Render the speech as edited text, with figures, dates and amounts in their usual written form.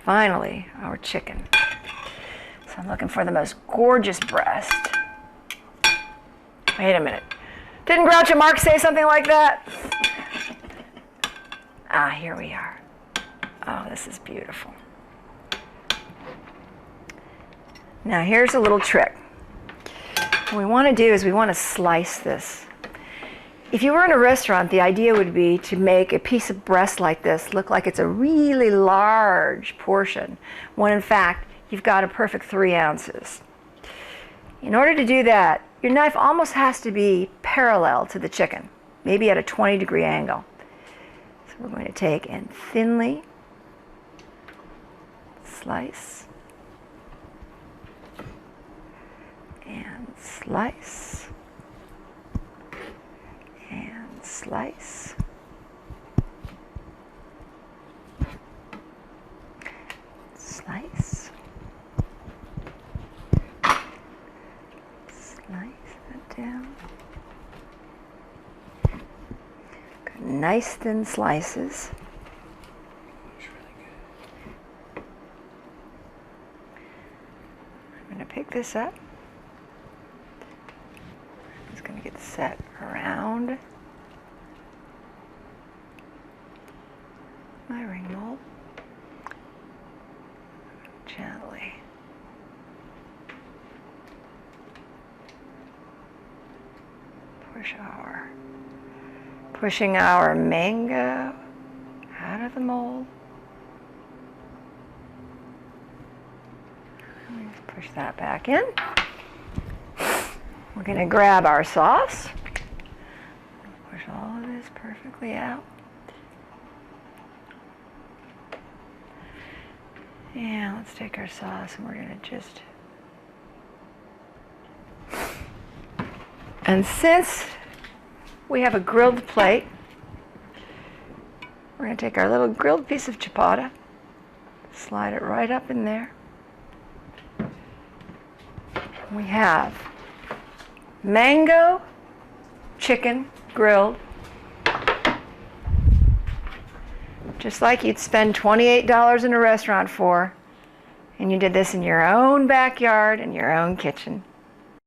finally, our chicken. So I'm looking for the most gorgeous breast. Wait a minute. Didn't Groucho Marx say something like that? Ah, here we are. Oh, this is beautiful. Now here's a little trick. What we want to do is we want to slice this. If you were in a restaurant, the idea would be to make a piece of breast like this look like it's a really large portion, when in fact, you've got a perfect 3 ounces. In order to do that, your knife almost has to be parallel to the chicken, maybe at a 20-degree angle. So we're going to take and thinly slice and slice and slice. Slice. Slice that down. Got nice thin slices. I'm going to pick this up. It's going to get set around my ring mold. Gently. Pushing our mango out of the mold. Let's push that back in. We're going to grab our sauce. Push all of this perfectly out. And let's take our sauce and we're going to just... And since we have a grilled plate, we're going to take our little grilled piece of ciabatta, slide it right up in there. We have mango chicken grilled, just like you'd spend $28 in a restaurant for, and you did this in your own backyard in your own kitchen.